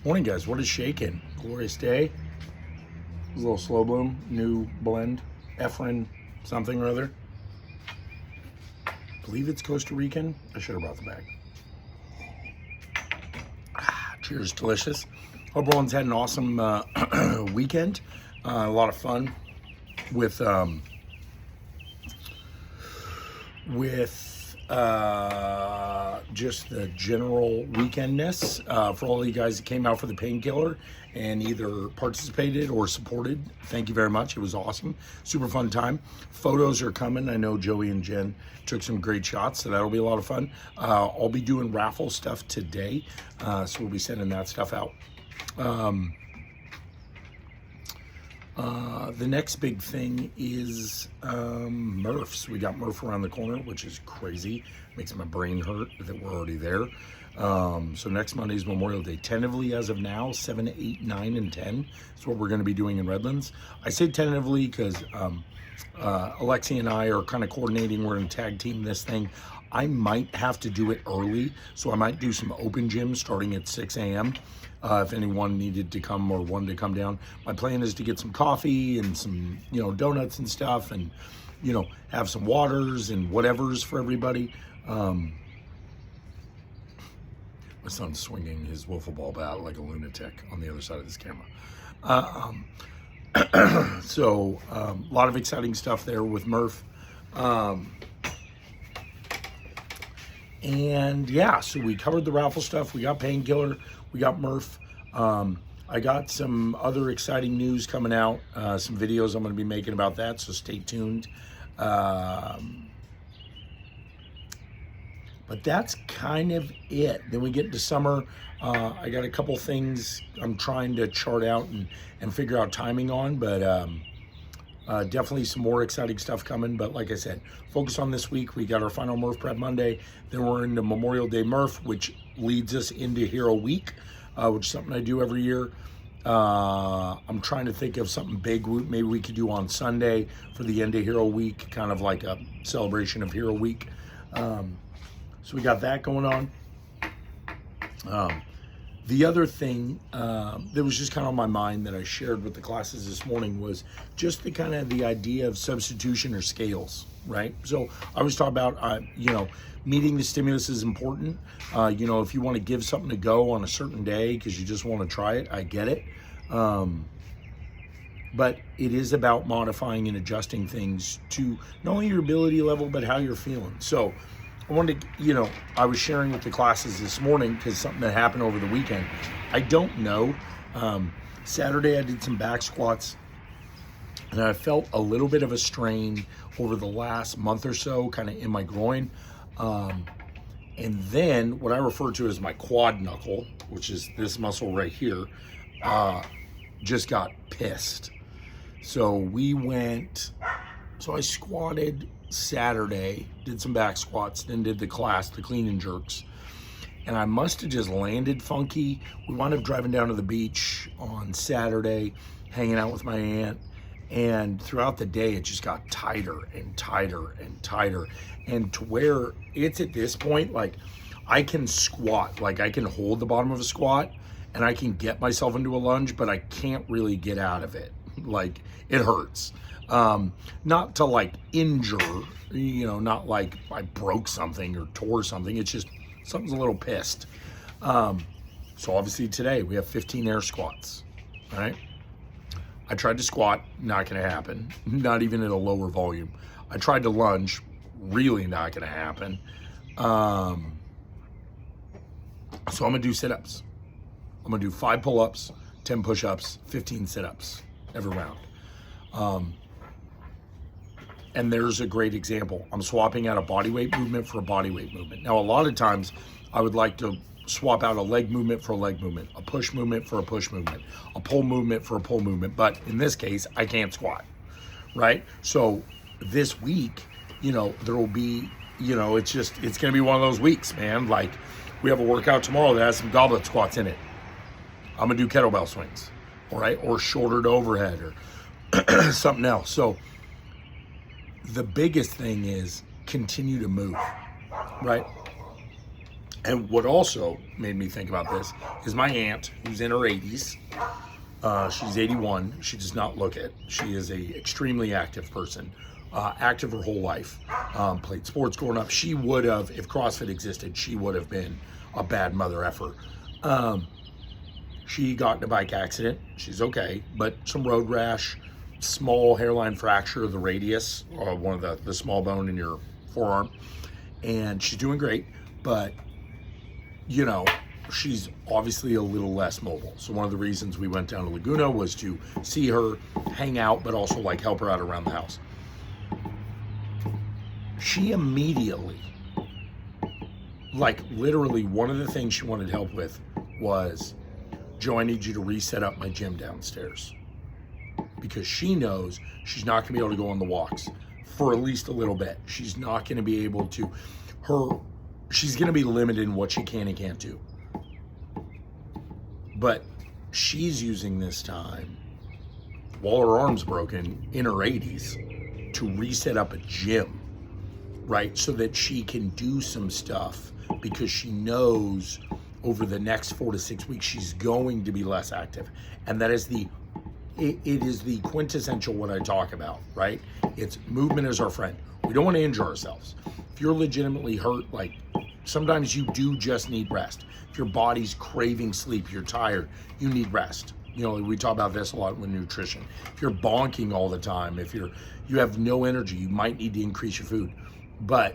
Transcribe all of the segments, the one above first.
Morning, guys. What is shaking? Glorious day. A little slow bloom, new blend, Efren something or other. Believe it's Costa Rican. I should have brought the bag. Cheers, delicious. Hope everyone's had an awesome weekend. A lot of fun with just the general weekendness for all of you guys that came out for the painkiller and either participated or supported. Thank you very much. It was awesome. Super fun time. Photos are coming. I know Joey and Jen took some great shots, so that'll be a lot of fun. I'll be doing raffle stuff today, so we'll be sending that stuff out. The next big thing is Murphs. We got Murph around the corner, which is crazy. Makes my brain hurt that we're already there. So next Monday is Memorial Day. Tentatively, as of now, 7, 8, 9, and 10 is what we're going to be doing in Redlands. I say tentatively because Alexi and I are kind of coordinating. We're going to tag team this thing. I might have to do it early, so I might do some open gyms starting at 6 a.m. If anyone needed to come or wanted to come down. My plan is to get some coffee and some, donuts and stuff, and, have some waters and whatevers for everybody. My son's swinging his wiffle ball bat like a lunatic on the other side of this camera. So a lot of exciting stuff there with Murph. And yeah, so we covered the raffle stuff. We got painkiller. We got Murph. I got some other exciting news coming out. Some videos I'm going to be making about that, so stay tuned. But that's kind of it. Then we get into summer. I got a couple things I'm trying to chart out and figure out timing on, but definitely some more exciting stuff coming. But like I said, focus on this week. We got our final Murph Prep Monday. Then we're into Memorial Day Murph, which leads us into Hero Week, which is something I do every year. I'm trying to think of something big maybe we could do on Sunday for the end of Hero Week, kind of like a celebration of Hero Week. So we got that going on. The other thing that was just kind of on my mind that I shared with the classes this morning was just the idea of substitution or scales, right? So I was talking about, meeting the stimulus is important. If you want to give something a go on a certain day because you just want to try it, I get it. But it is about modifying and adjusting things to not only your ability level, but how you're feeling. So I wanted to, I was sharing with the classes this morning because something that happened over the weekend. I don't know. Saturday I did some back squats and I felt a little bit of a strain over the last month or so, kind of in my groin. And then what I refer to as my quad knuckle, which is this muscle right here, just got pissed. So I squatted Saturday, did some back squats, then did the class, the clean and jerks. And I must have just landed funky. We wound up driving down to the beach on Saturday, hanging out with my aunt. And throughout the day, it just got tighter and tighter and tighter. And to where it's at this point, like I can squat, like I can hold the bottom of a squat and I can get myself into a lunge, but I can't really get out of it. Like it hurts. Not to like injure, not like I broke something or tore something. It's just something's a little pissed. So obviously today we have 15 air squats, all right? I tried to squat, not gonna happen, not even at a lower volume. I tried to lunge, really not gonna happen. So I'm gonna do sit-ups. I'm gonna do 5 pull-ups, 10 push-ups, 15 sit-ups every round. And there's a great example. I'm swapping out a bodyweight movement for a bodyweight movement. Now, a lot of times I would like to swap out a leg movement for a leg movement, a push movement for a push movement, a pull movement for a pull movement. But in this case, I can't squat, right? So this week, there will be, it's going to be one of those weeks, man. Like we have a workout tomorrow that has some goblet squats in it. I'm going to do kettlebell swings, all right? Or shoulder to overhead or something else. So the biggest thing is continue to move, right? And what also made me think about this is my aunt, who's in her 80s. She's 81. She does not look it. She is a extremely active person, active her whole life. Played sports growing up. She would have, if CrossFit existed, she would have been a bad mother effer. She got in a bike accident. She's okay, but some road rash, small hairline fracture of the radius, or one of the small bone in your forearm. And she's doing great, but you know, she's obviously a little less mobile. So one of the reasons we went down to Laguna was to see her, hang out, but also like help her out around the house. She immediately, like literally one of the things she wanted help with was, Joe, I need you to reset up my gym downstairs. Because she knows she's not gonna be able to go on the walks for at least a little bit. She's not gonna be able to, she's gonna be limited in what she can and can't do. But she's using this time, while her arm's broken, in her 80s, to reset up a gym, right? So that she can do some stuff, because she knows over the next 4 to 6 weeks, she's going to be less active. And that is it is the quintessential what I talk about, right? It's movement is our friend. We don't want to injure ourselves. If you're legitimately hurt, like sometimes you do just need rest. If your body's craving sleep, you're tired, you need rest. You know, we talk about this a lot with nutrition. If you're bonking all the time, if you have no energy, you might need to increase your food. But,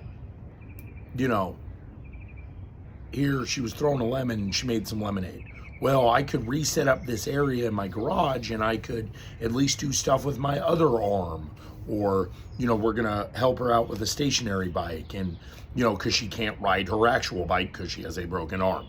you know, here she was throwing a lemon and she made some lemonade. Well, I could reset up this area in my garage and I could at least do stuff with my other arm. Or, you know, we're gonna help her out with a stationary bike, and, you know, because she can't ride her actual bike because she has a broken arm.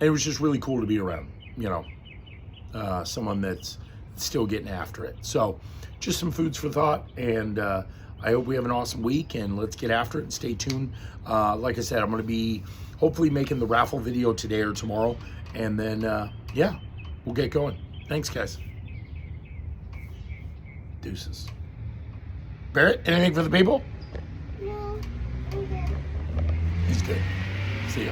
It was just really cool to be around, you know, someone that's still getting after it. So just some foods for thought, and I hope we have an awesome week, and let's get after it and stay tuned. Like I said, I'm gonna be hopefully making the raffle video today or tomorrow, and then, yeah, we'll get going. Thanks, guys. Deuces. Barrett, anything for the people? No, I'm good. He's good. See ya.